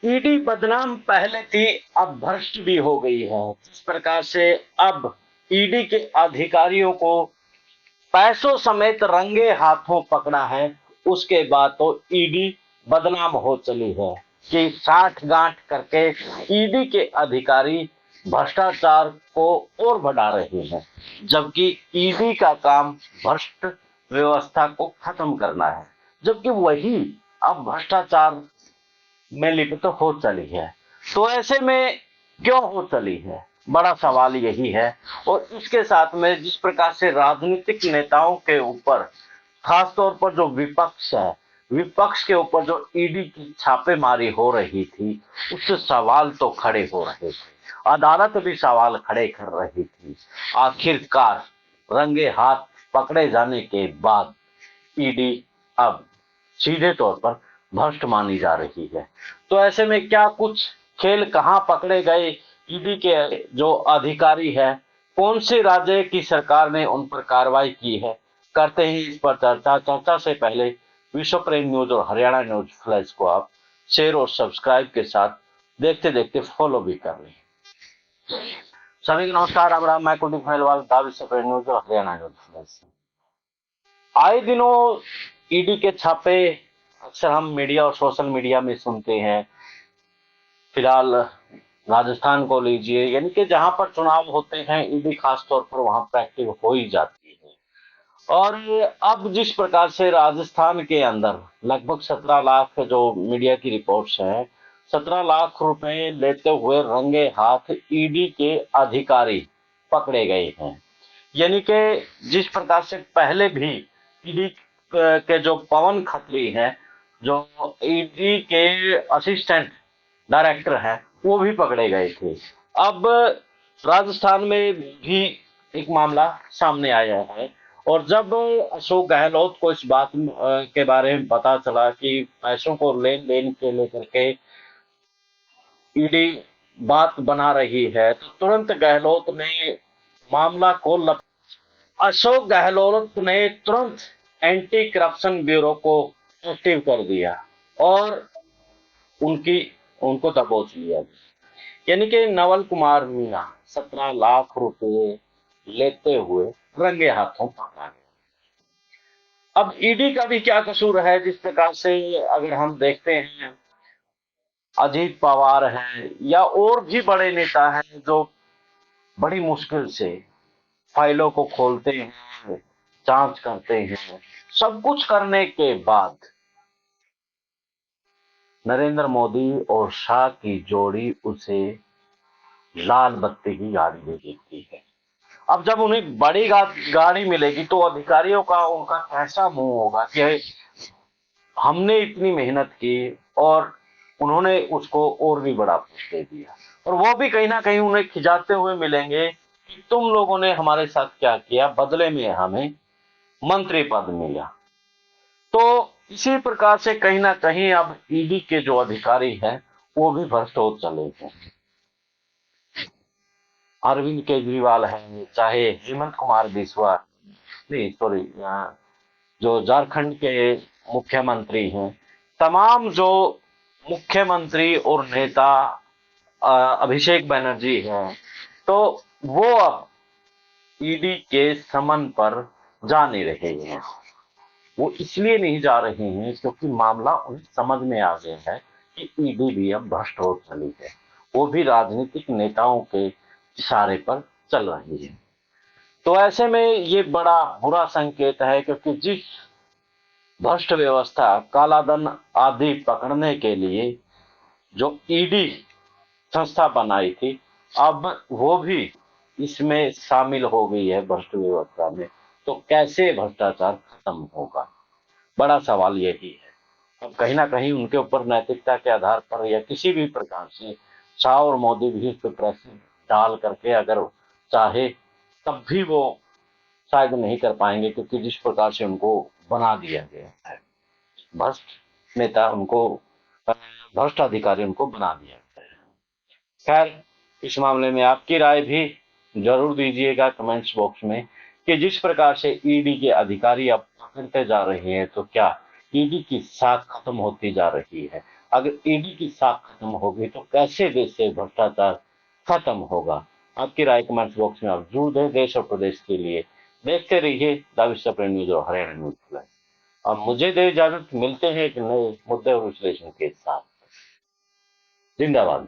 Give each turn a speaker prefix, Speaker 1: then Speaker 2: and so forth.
Speaker 1: ED बदनाम पहले थी, अब भ्रष्ट भी हो गई है। जिस प्रकार से अब ईडी के अधिकारियों को पैसों समेत रंगे हाथों पकड़ा है, उसके बाद तो ईडी बदनाम हो चली है कि साठ गांठ करके ईडी के अधिकारी भ्रष्टाचार को और बढ़ा रहे हैं, जबकि ईडी का काम भ्रष्ट व्यवस्था को खत्म करना है, जबकि वही अब भ्रष्टाचार में लिप्त हो चली है। तो ऐसे में क्यों हो चली है, बड़ा सवाल यही है। और इसके साथ में जिस प्रकार से राजनीतिक नेताओं के ऊपर, खासतौर पर जो विपक्ष है, विपक्ष के ऊपर जो ईडी की छापेमारी हो रही थी, उससे सवाल तो खड़े हो रहे थे, अदालत भी सवाल खड़े कर रही थी। आखिरकार रंगे हाथ पकड़े जाने के बाद ईडी अब सीधे तौर पर भ्रष्ट मानी जा रही है। तो ऐसे में क्या कुछ खेल कहां पकड़े गए, ईडी के जो अधिकारी है, कौन से राज्य की सरकार ने उन पर कार्रवाई की है, करते हैं इस पर चर्चा से पहले विश्व प्रेम न्यूज और हरियाणा न्यूज फ्लैश को आप शेयर और सब्सक्राइब के साथ देखते देखते फॉलो भी कर लें। सभी को नमस्कार, राम, मैं कुलदीप खैलवाल, विश्व प्रेम न्यूज और हरियाणा न्यूज फ्लैश। आए दिनों ईडी के छापे अक्सर हम मीडिया और सोशल मीडिया में सुनते हैं। फिलहाल राजस्थान को लीजिए, यानी कि जहां पर चुनाव होते हैं, ईडी खास तौर पर वहां प्रैक्टिस हो ही जाती है। और अब जिस प्रकार से राजस्थान के अंदर लगभग 17 लाख, जो मीडिया की रिपोर्ट्स हैं, 17 लाख रुपए लेते हुए रंगे हाथ ईडी के अधिकारी पकड़े गए हैं। यानी कि जिस प्रकार से पहले भी ईडी के जो पवन खत्री हैं, जो ईडी के असिस्टेंट डायरेक्टर हैं, वो भी पकड़े गए थे। अब राजस्थान में भी एक मामला सामने आया है, और जब अशोक गहलोत को इस बात के बारे में पता चला कि पैसों को लेन देन के लेकर के ईडी बात बना रही है, तो तुरंत गहलोत ने मामला को अशोक गहलोत ने तुरंत एंटी करप्शन ब्यूरो को एक्टिव कर दिया और उनको दबोच लिया। यानी कि नवल कुमार मीणा 17 लाख रुपए लेते हुए रंगे हाथों पकड़ा गया। अब ईडी का भी क्या कसूर है, जिस प्रकार से अगर हम देखते हैं, अजीत पवार है या और भी बड़े नेता हैं जो बड़ी मुश्किल से फाइलों को खोलते हैं, जांच करते हैं, सब कुछ करने के बाद नरेंद्र मोदी और शाह की जोड़ी उसे लाल बत्ती की गाड़ी दे देती है। अब जब उन्हें बड़ी गाड़ी मिलेगी तो अधिकारियों का उनका कैसा मुंह होगा कि हमने इतनी मेहनत की और उन्होंने उसको और भी बड़ा पोस्ट दे दिया, और वो भी कहीं ना कहीं उन्हें खिजाते हुए मिलेंगे कि तुम लोगों ने हमारे साथ क्या किया, बदले में हमें मंत्री पद मिला। तो इसी प्रकार से कहीं ना कहीं अब ईडी के जो अधिकारी हैं वो भी भ्रष्ट हो चले हैं। अरविंद केजरीवाल है, चाहे हेमंत कुमार बिस्वा, नहीं सॉरी, जो झारखंड के मुख्यमंत्री हैं, तमाम जो मुख्यमंत्री और नेता, अभिषेक बनर्जी हैं, तो वो अब ईडी के समन पर जा नहीं रहे हैं। वो इसलिए नहीं जा रहे हैं क्योंकि मामला उन्हें समझ में आ गया है कि ईडी भी अब भ्रष्ट हो चली है, वो भी राजनीतिक नेताओं के इशारे पर चल रही है। तो ऐसे में ये बड़ा बुरा संकेत है, क्योंकि जिस भ्रष्ट व्यवस्था, कालाधन आदि पकड़ने के लिए जो ईडी संस्था बनाई थी, अब वो भी इसमें शामिल हो गई है भ्रष्ट व्यवस्था में। तो कैसे भ्रष्टाचार खत्म होगा, बड़ा सवाल यही है। अब कहीं ना कहीं उनके ऊपर नैतिकता के आधार पर या किसी भी प्रकार से शाह और मोदी भी इस पर प्रेशर डाल करके अगर चाहे तब भी वो शायद नहीं कर पाएंगे, क्योंकि जिस प्रकार से उनको बना दिया गया है, भ्रष्ट नेता उनको, भ्रष्ट अधिकारी उनको बना दिया गया है। खैर, इस मामले में आपकी राय भी जरूर दीजिएगा कमेंट्स बॉक्स में कि जिस प्रकार से ईडी के अधिकारी अब पकड़ते जा रहे हैं, तो क्या ईडी की साख खत्म होती जा रही है। अगर ईडी की साख खत्म होगी तो कैसे देश से भ्रष्टाचार खत्म होगा? आपकी राय कमेंट्स बॉक्स में आप जरूर दें। देश और प्रदेश के लिए देखते रहिए द विश्व न्यूज और हरियाणा न्यूज प्लस। अब मुझे दे इजाजत, मिलते हैं एक नए मुद्दे और विश्लेषण के साथ। जिंदाबाद।